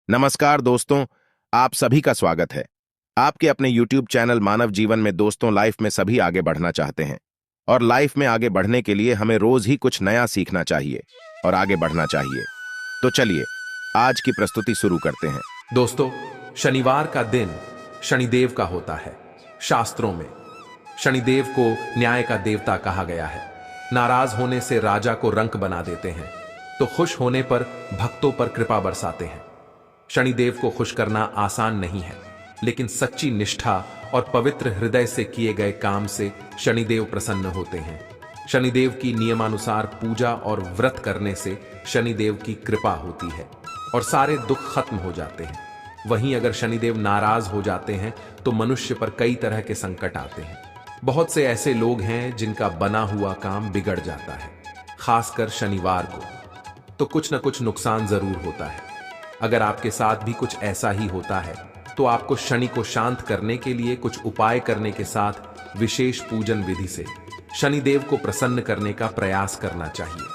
नमस्कार दोस्तों, आप सभी का स्वागत है। आपके अपने YouTube चैनल मानव जीवन में दोस्तों लाइफ में सभी आगे बढ़ना चाहते हैं और लाइफ में आगे बढ़ने के लिए हमें रोज ही कुछ नया सीखना चाहिए और आगे बढ़ना चाहिए। तो चलिए आज की प्रस्तुति शुरू करते हैं। दोस्तों, शनिवार का दिन शनिदेव का होता है। शास्त्रों में शनिदेव को न्याय का देवता कहा गया है। नाराज होने से राजा को रंक बना देते हैं, तो खुश होने पर भक्तों पर कृपा बरसाते हैं। शनिदेव को खुश करना आसान नहीं है, लेकिन सच्ची निष्ठा और पवित्र हृदय से किए गए काम से शनिदेव प्रसन्न होते हैं। शनिदेव की नियमानुसार पूजा और व्रत करने से शनिदेव की कृपा होती है और सारे दुख खत्म हो जाते हैं। वहीं अगर शनिदेव नाराज हो जाते हैं तो मनुष्य पर कई तरह के संकट आते हैं। बहुत से ऐसे लोग हैं जिनका बना हुआ काम बिगड़ जाता है। खासकर शनिवार को तो कुछ न कुछ नुकसान जरूर होता है। अगर आपके साथ भी कुछ ऐसा ही होता है तो आपको शनि को शांत करने के लिए कुछ उपाय करने के साथ विशेष पूजन विधि से शनिदेव को प्रसन्न करने का प्रयास करना चाहिए।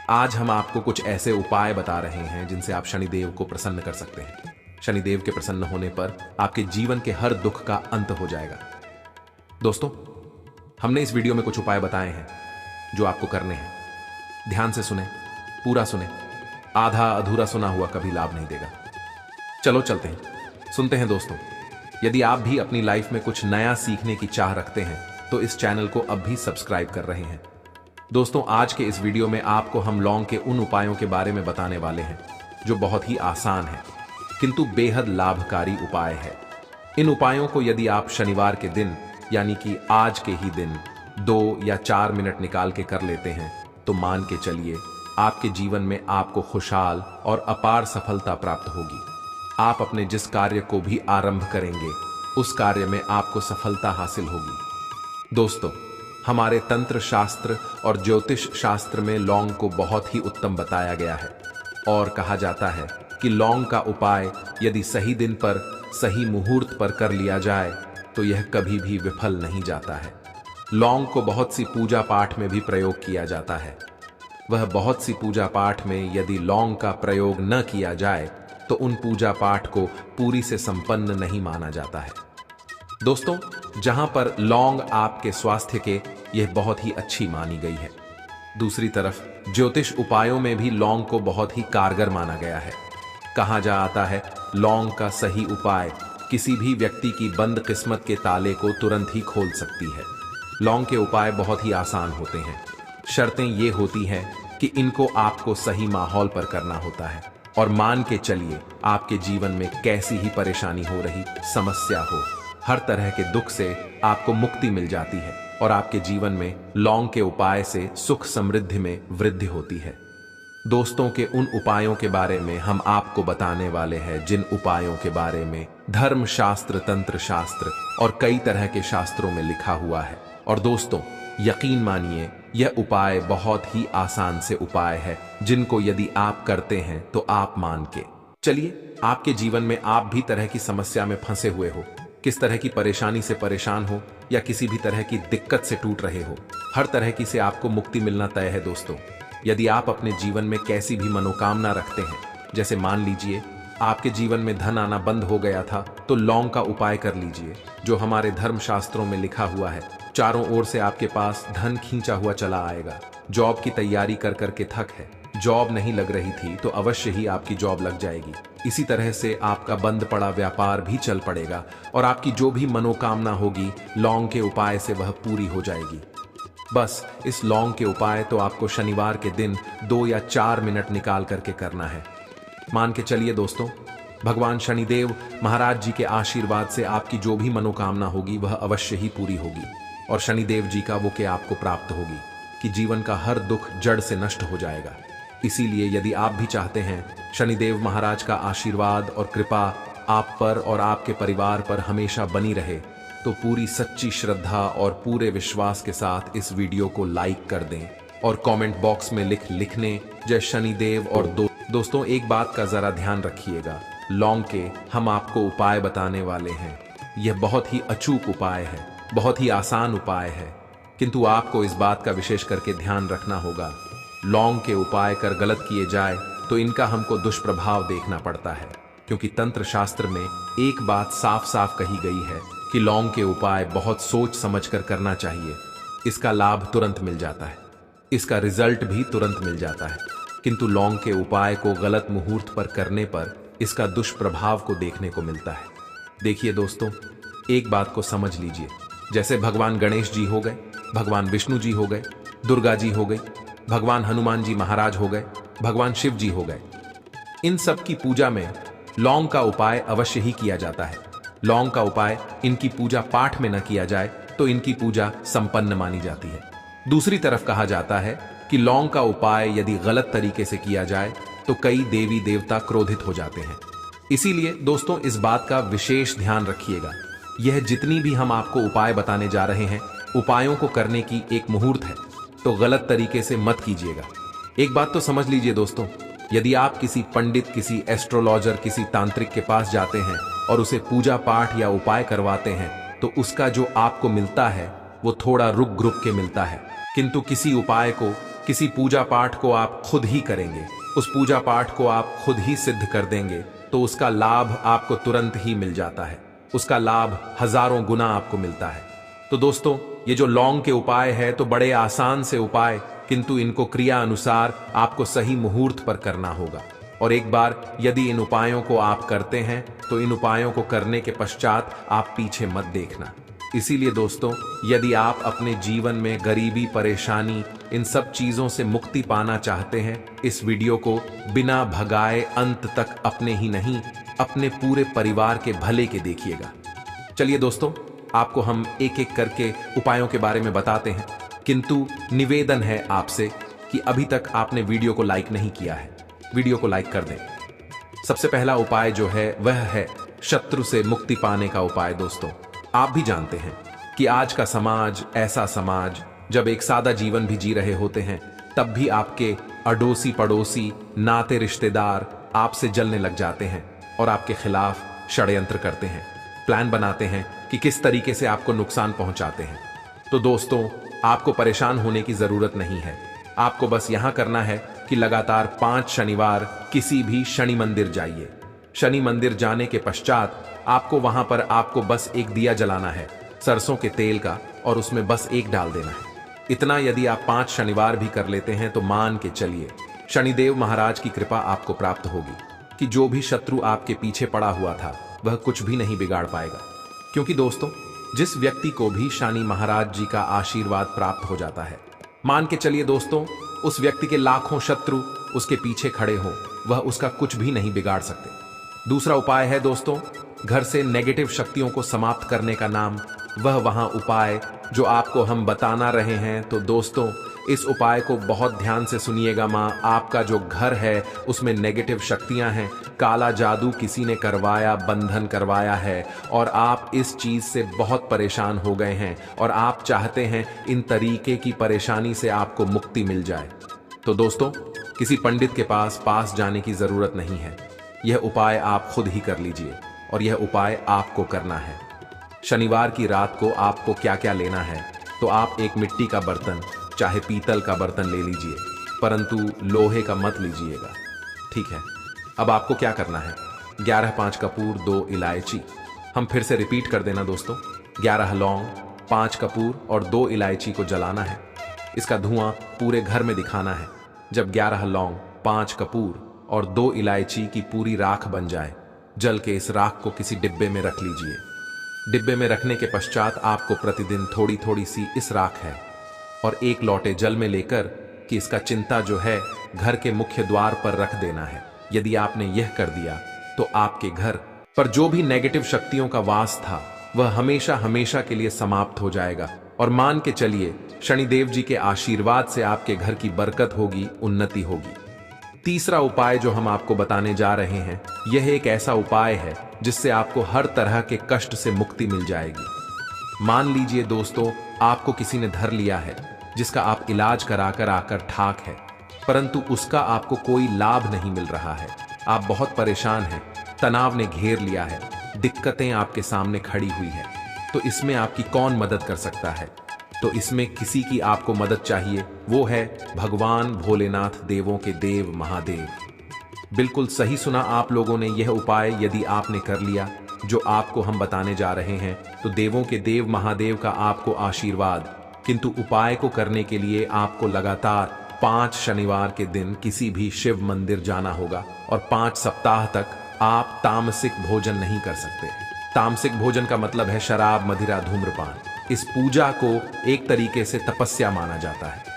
आज हम आपको कुछ ऐसे उपाय बता रहे हैं जिनसे आप शनिदेव को प्रसन्न कर सकते हैं। शनिदेव के प्रसन्न होने पर आपके जीवन के हर दुख का अंत हो जाएगा। दोस्तों, हमने इस वीडियो में कुछ उपाय बताए हैं जो आपको करने हैं। ध्यान से सुने, पूरा सुने। आधा अधूरा सुना हुआ कभी लाभ नहीं देगा। चलो चलते हैं, सुनते हैं दोस्तों। यदि आप भी अपनी लाइफ में कुछ नया सीखने की चाह रखते हैं तो इस चैनल को अब भी सब्सक्राइब कर रहे हैं। दोस्तों, आज के इस वीडियो में आपको हम लौंग के उन उपायों के बारे में बताने वाले हैं जो बहुत ही आसान है किंतु बेहद लाभकारी उपाय है। इन उपायों को यदि आप शनिवार के दिन यानी कि आज के ही दिन 2 या 4 मिनट निकाल के कर लेते हैं तो मान के चलिए आपके जीवन में आपको खुशहाल और अपार सफलता प्राप्त होगी। आप अपने जिस कार्य को भी आरंभ करेंगे उस कार्य में आपको सफलता हासिल होगी। दोस्तों, हमारे तंत्र शास्त्र और ज्योतिष शास्त्र में लौंग को बहुत ही उत्तम बताया गया है और कहा जाता है कि लौंग का उपाय यदि सही दिन पर सही मुहूर्त पर कर लिया जाए तो यह कभी भी विफल नहीं जाता है। लौंग को बहुत सी पूजा पाठ में भी प्रयोग किया जाता है। वह बहुत सी पूजा पाठ में यदि लौंग का प्रयोग न किया जाए तो उन पूजा पाठ को पूरी से संपन्न नहीं माना जाता है। दोस्तों, जहां पर लौंग आपके स्वास्थ्य के यह बहुत ही अच्छी मानी गई है, दूसरी तरफ ज्योतिष उपायों में भी लौंग को बहुत ही कारगर माना गया है। कहा जाता है लौंग का सही उपाय किसी भी व्यक्ति की बंद किस्मत के ताले को तुरंत ही खोल सकती है। लौंग के उपाय बहुत ही आसान होते हैं। शर्तें ये होती हैं कि इनको आपको सही माहौल पर करना होता है और मान के चलिए आपके जीवन में कैसी ही परेशानी हो रही समस्या हो, हर तरह के दुख से आपको मुक्ति मिल जाती है और आपके जीवन में लौंग के उपाय से सुख समृद्धि में वृद्धि होती है। दोस्तों, के उन उपायों के बारे में हम आपको बताने वाले हैं जिन उपायों के बारे में धर्म शास्त्र, तंत्र शास्त्र और कई तरह के शास्त्रों में लिखा हुआ है। और दोस्तों, यकीन मानिए यह उपाय बहुत ही आसान से उपाय है जिनको यदि आप करते हैं तो आप मान के चलिए आपके जीवन में आप भी तरह की समस्या में फंसे हुए हो, किस तरह की परेशानी से परेशान हो या किसी भी तरह की दिक्कत से टूट रहे हो, हर तरह की से आपको मुक्ति मिलना तय है। दोस्तों, यदि आप अपने जीवन में कैसी भी मनोकामना रखते हैं, जैसे मान लीजिए आपके जीवन में धन आना बंद हो गया था, तो लौंग का उपाय कर लीजिए जो हमारे धर्म शास्त्रों में लिखा हुआ है। चारों ओर से आपके पास धन खींचा हुआ चला आएगा। जॉब की तैयारी कर करके थक है, जॉब नहीं लग रही थी तो अवश्य ही आपकी जॉब लग जाएगी। इसी तरह से आपका बंद पड़ा व्यापार भी चल पड़ेगा और आपकी जो भी मनोकामना होगी लौंग के उपाय से वह पूरी हो जाएगी। बस इस लौंग के उपाय तो आपको शनिवार के दिन 2 या 4 मिनट निकाल करके करना है। मान के चलिए दोस्तों, भगवान शनिदेव महाराज जी के आशीर्वाद से आपकी जो भी मनोकामना होगी वह अवश्य ही पूरी होगी और शनिदेव जी का वो के आपको प्राप्त होगी कि जीवन का हर दुख जड़ से नष्ट हो जाएगा। इसीलिए यदि आप भी चाहते हैं शनिदेव महाराज का आशीर्वाद और कृपा आप पर और आपके परिवार पर हमेशा बनी रहे, तो पूरी सच्ची श्रद्धा और पूरे विश्वास के साथ इस वीडियो को लाइक कर दें और कमेंट बॉक्स में लिखने जय शनिदेव। और दोस्तों, एक बात का जरा ध्यान रखिएगा, लौंग के हम आपको उपाय बताने वाले हैं। यह बहुत ही अचूक उपाय है, बहुत ही आसान उपाय है, किंतु आपको इस बात का विशेष करके ध्यान रखना होगा। लौंग के उपाय कर गलत किए जाए तो इनका हमको दुष्प्रभाव देखना पड़ता है। क्योंकि तंत्र शास्त्र में एक बात साफ साफ कही गई है कि लौंग के उपाय बहुत सोच समझकर करना चाहिए। इसका लाभ तुरंत मिल जाता है, इसका रिजल्ट भी तुरंत मिल जाता है, किंतु लौंग के उपाय को गलत मुहूर्त पर करने पर इसका दुष्प्रभाव को देखने को मिलता है। देखिए दोस्तों, एक बात को समझ लीजिए, जैसे भगवान गणेश जी हो गए, भगवान विष्णु जी हो गए, दुर्गा जी हो गई, भगवान हनुमान जी महाराज हो गए, भगवान शिव जी हो गए, इन सब की पूजा में लौंग का उपाय अवश्य ही किया जाता है। लौंग का उपाय इनकी पूजा पाठ में न किया जाए तो इनकी पूजा संपन्न मानी जाती है। दूसरी तरफ कहा जाता है कि लौंग का उपाय यदि गलत तरीके से किया जाए तो कई देवी देवता क्रोधित हो जाते हैं। इसीलिए दोस्तों, इस बात का विशेष ध्यान रखिएगा। यह जितनी भी हम आपको उपाय बताने जा रहे हैं, उपायों को करने की एक मुहूर्त है, तो गलत तरीके से मत कीजिएगा। एक बात तो समझ लीजिए दोस्तों, यदि आप किसी पंडित, किसी एस्ट्रोलॉजर, किसी तांत्रिक के पास जाते हैं और उसे पूजा पाठ या उपाय करवाते हैं तो उसका जो आपको मिलता है वो थोड़ा रुक रुक के मिलता है। किंतु किसी उपाय को, किसी पूजा पाठ को आप खुद ही करेंगे, उस पूजा पाठ को आप खुद ही सिद्ध कर देंगे तो उसका लाभ आपको तुरंत ही मिल जाता है, उसका लाभ हजारों गुना आपको मिलता है। तो दोस्तों, ये जो लौंग के उपाय है तो बड़े आसान से उपाय, किंतु इनको क्रिया अनुसार आपको सही मुहूर्त पर करना होगा। और एक बार यदि इन उपायों को आप करते हैं तो इन उपायों को करने के पश्चात आप पीछे मत देखना। इसीलिए दोस्तों, यदि आप अपने जीवन में गरीबी, परेशानी, इन सब चीजों से मुक्ति पाना चाहते हैं, इस वीडियो को बिना भगाए अंत तक अपने ही नहीं, अपने पूरे परिवार के भले के देखिएगा। चलिए दोस्तों, आपको हम एक एक करके उपायों के बारे में बताते हैं, किंतु निवेदन है आपसे कि अभी तक आपने वीडियो को लाइक नहीं किया है, वीडियो को लाइक कर दें। सबसे पहला उपाय जो है वह है शत्रु से मुक्ति पाने का उपाय। दोस्तों, आप भी जानते हैं कि आज का समाज ऐसा समाज, जब एक सादा जीवन भी जी रहे होते हैं तब भी आपके अड़ोसी पड़ोसी, नाते रिश्तेदार आपसे जलने लग जाते हैं और आपके खिलाफ षड्यंत्र करते हैं, प्लान बनाते हैं कि किस तरीके से आपको नुकसान पहुंचाते हैं। तो दोस्तों, आपको परेशान होने की जरूरत नहीं है। आपको बस यहां करना है कि लगातार 5 शनिवार किसी भी शनि मंदिर जाइए। शनि मंदिर जाने के पश्चात आपको वहां पर आपको बस एक दिया जलाना है सरसों के तेल का, और उसमें बस एक डाल देना है। इतना यदि आप 5 शनिवार भी कर लेते हैं तो मान के चलिए शनिदेव महाराज की कृपा आपको प्राप्त होगी कि जो भी शत्रु आपके पीछे पड़ा हुआ था वह कुछ भी नहीं बिगाड़ पाएगा। क्योंकि दोस्तों, जिस व्यक्ति को भी शनि महाराज जी का आशीर्वाद प्राप्त हो जाता है, मान के चलिए दोस्तों, उस व्यक्ति के लाखों शत्रु उसके पीछे खड़े हों, वह उसका कुछ भी नहीं बिगाड़ सकते। दूसरा उपाय है दोस्तों, घर से नेगेटिव शक्तियों को समाप्त करने का नाम, वह वहां उपाय जो आपको हम बताना रहे हैं। तो दोस्तों, इस उपाय को बहुत ध्यान से सुनिएगा। माँ, आपका जो घर है उसमें नेगेटिव शक्तियां हैं, काला जादू किसी ने करवाया, बंधन करवाया है, और आप इस चीज से बहुत परेशान हो गए हैं और आप चाहते हैं इन तरीके की परेशानी से आपको मुक्ति मिल जाए। तो दोस्तों, किसी पंडित के पास जाने की जरूरत नहीं है। यह उपाय आप खुद ही कर लीजिए और यह उपाय आपको करना है। शनिवार की रात को आपको क्या क्या लेना है, तो आप एक मिट्टी का बर्तन, चाहे पीतल का बर्तन ले लीजिए, परंतु लोहे का मत लीजिएगा, ठीक है। अब आपको क्या करना है, 11 5 कपूर, 2 इलायची। हम फिर से रिपीट कर देना दोस्तों, 11 लौंग, 5 कपूर और 2 इलायची को जलाना है। इसका धुआं पूरे घर में दिखाना है। जब 11 लौंग, 5 कपूर और 2 इलायची की पूरी राख बन जाए, जल के इस राख को किसी डिब्बे में रख लीजिए। डिब्बे में रखने के पश्चात आपको प्रतिदिन थोड़ी थोड़ी सी इस राख है और 1 लोटे जल में लेकर कि इसका चिंता जो है घर के मुख्य द्वार पर रख देना है। यदि आपने यह कर दिया तो आपके घर पर जो भी नेगेटिव शक्तियों का वास था वह हमेशा हमेशा के लिए समाप्त हो जाएगा। और मान के चलिए शनिदेव जी के आशीर्वाद से आपके घर की बरकत होगी, उन्नति होगी। तीसरा उपाय जो हम आपको बताने जा रहे हैं, यह एक ऐसा उपाय है जिससे आपको हर तरह के कष्ट से मुक्ति मिल जाएगी। मान लीजिए दोस्तों, आपको किसी ने धर लिया है जिसका आप इलाज कराकर आकर ठाक है, परंतु उसका आपको कोई लाभ नहीं मिल रहा है। आप बहुत परेशान हैं, तनाव ने घेर लिया है, दिक्कतें आपके सामने खड़ी हुई है। तो इसमें आपकी कौन मदद कर सकता है? तो इसमें किसी की आपको मदद चाहिए, वो है भगवान भोलेनाथ, देवों के देव महादेव। बिल्कुल सही सुना आप लोगों ने। यह उपाय यदि आपने कर लिया जो आपको हम बताने जा रहे हैं तो देवों के देव महादेव का आपको आशीर्वाद। किंतु उपाय को करने के लिए आपको लगातार 5 शनिवार के दिन किसी भी शिव मंदिर जाना होगा और 5 सप्ताह तक आप तामसिक भोजन नहीं कर सकते। तामसिक भोजन का मतलब है शराब, मदिरा, धूम्रपान। इस पूजा को एक तरीके से तपस्या माना जाता है।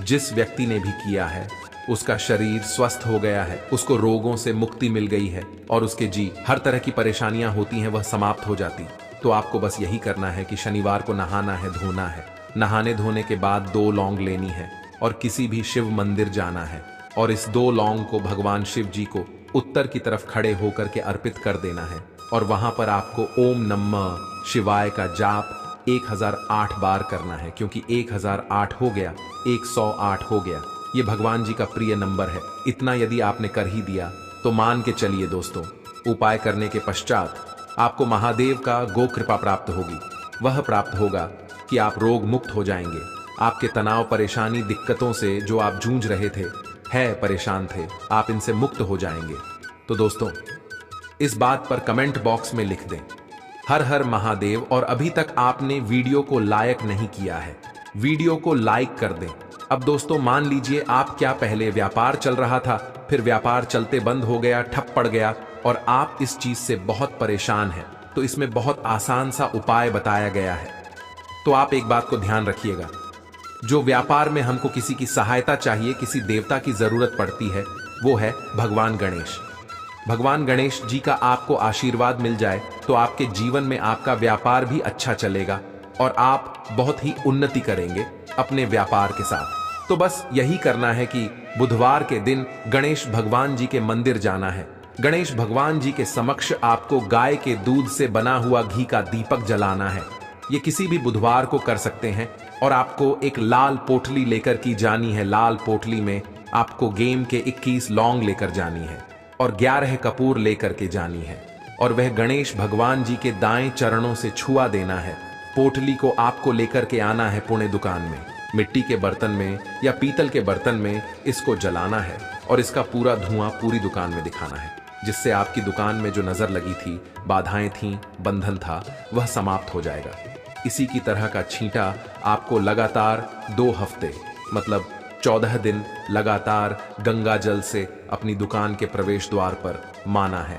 जिस व्यक्ति ने भी किया है उसका शरीर स्वस्थ हो गया है, उसको रोगों से मुक्ति मिल गई है और उसके हर तरह की परेशानियां होती हैं वह समाप्त हो जाती। तो आपको बस यही करना है कि शनिवार को नहाना है, धोना है। नहाने धोने के बाद 2 लौंग लेनी है और किसी भी शिव मंदिर जाना है और इस 2 लौंग को भगवान शिव जी को उत्तर की तरफ खड़े होकर के अर्पित कर देना है और वहां पर आपको ओम नमः शिवाय का जाप 1008 बार करना है, क्योंकि 1008 हो गया, 108 हो गया। ये भगवान जी का प्रिय नंबर है। इतना यदि आपने कर ही दिया तो मान के चलिए दोस्तों, उपाय करने के पश्चात आपको महादेव का गो कृपा प्राप्त होगी। वह प्राप्त होगा कि आप रोग मुक्त हो जाएंगे। आपके तनाव, परेशानी, दिक्कतों से जो आप जूझ रहे थे, परेशान थे, आप इनसे मुक्त हो जाएंगे। तो दोस्तों, इस बात पर कमेंट बॉक्स में लिख दें हर हर महादेव। और अभी तक आपने वीडियो को लाइक नहीं किया है, वीडियो को लाइक कर दें। अब दोस्तों मान लीजिए आप क्या पहले व्यापार चल रहा था, फिर व्यापार चलते बंद हो गया, ठप पड़ गया और आप इस चीज से बहुत परेशान हैं। तो इसमें बहुत आसान सा उपाय बताया गया है। तो आप एक बात को ध्यान रखिएगा, जो व्यापार में हमको किसी की सहायता चाहिए, किसी देवता की जरूरत पड़ती है, वो है भगवान गणेश। भगवान गणेश जी का आपको आशीर्वाद मिल जाए तो आपके जीवन में आपका व्यापार भी अच्छा चलेगा और आप बहुत ही उन्नति करेंगे अपने व्यापार के साथ। तो बस यही करना है कि बुधवार के दिन गणेश भगवान जी के मंदिर जाना है। गणेश भगवान जी के समक्ष आपको गाय के दूध से बना हुआ घी का दीपक जलाना है। ये किसी भी बुधवार को कर सकते हैं और आपको एक लाल पोटली लेकर की जानी है। लाल पोटली में आपको गेम के 21 लौंग लेकर जानी है और 11 कपूर लेकर के जानी है और वह गणेश भगवान जी के दाएं चरणों से छुआ देना है। पोटली को आपको लेकर के आना है पुणे दुकान में, मिट्टी के बर्तन में या पीतल के बर्तन में इसको जलाना है और इसका पूरा धुआं पूरी दुकान में दिखाना है, जिससे आपकी दुकान में जो नजर लगी थी, बाधाएं थीं, बंधन था, वह समाप्त हो जाएगा। इसी की तरह का छींटा आपको लगातार 2 हफ्ते मतलब 14 दिन लगातार गंगा जल से अपनी दुकान के प्रवेश द्वार पर माना है।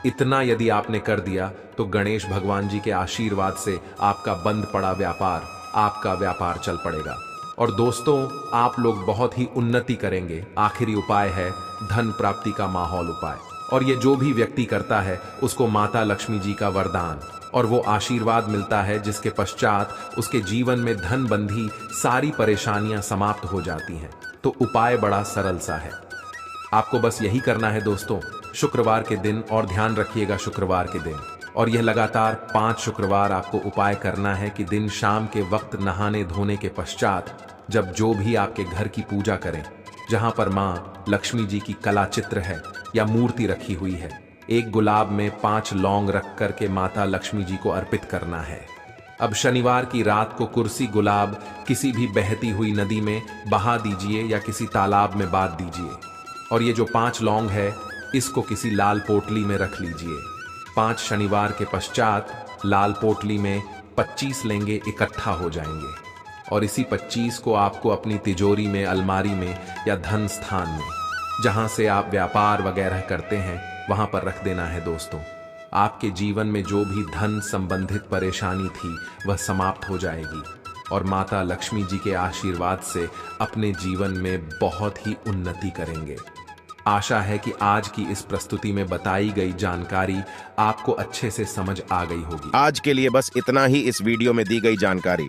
इतना यदि आपने कर दिया तो गणेश भगवान जी के आशीर्वाद से आपका बंद पड़ा व्यापार, आपका व्यापार चल पड़ेगा और दोस्तों आप लोग बहुत ही उन्नति करेंगे। आखिरी उपाय है धन प्राप्ति का माहौल उपाय, और ये जो भी व्यक्ति करता है उसको माता लक्ष्मी जी का वरदान और वो आशीर्वाद मिलता है, जिसके पश्चात उसके जीवन में धन बंधी सारी परेशानियां समाप्त हो जाती हैं। तो उपाय बड़ा सरल सा है, आपको बस यही करना है दोस्तों, शुक्रवार के दिन, और ध्यान रखिएगा शुक्रवार के दिन, और यह लगातार 5 शुक्रवार आपको उपाय करना है कि दिन शाम के वक्त नहाने धोने के पश्चात जब जो भी आपके घर की पूजा करें, जहां पर मां लक्ष्मी जी की कला चित्र है या मूर्ति रखी हुई है, एक गुलाब में 5 लौंग रख करके माता लक्ष्मी जी को अर्पित करना है। अब शनिवार की रात को कुर्सी गुलाब किसी भी बहती हुई नदी में बहा दीजिए या किसी तालाब में बांध दीजिए, और ये जो 5 लौंग है इसको किसी लाल पोटली में रख लीजिए। 5 शनिवार के पश्चात लाल पोटली में 25 लेंगे इकट्ठा हो जाएंगे और इसी 25 को आपको अपनी तिजोरी में, अलमारी में या धन स्थान में, जहां से आप व्यापार वगैरह करते हैं, वहां पर रख देना है दोस्तों। आपके जीवन में जो भी धन संबंधित परेशानी थी वह समाप्त हो जाएगी और माता लक्ष्मी जी के आशीर्वाद से अपने जीवन में बहुत ही उन्नति करेंगे। आशा है कि आज की इस प्रस्तुति में बताई गई जानकारी आपको अच्छे से समझ आ गई होगी। आज के लिए बस इतना ही इस वीडियो में दी गई जानकारी।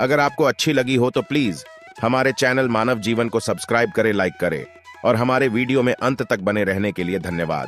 अगर आपको अच्छी लगी हो तो प्लीज हमारे चैनल मानव जीवन को सब्सक्राइब करें, लाइक करें और हमारे वीडियो में अंत तक बने रहने के लिए धन्यवाद।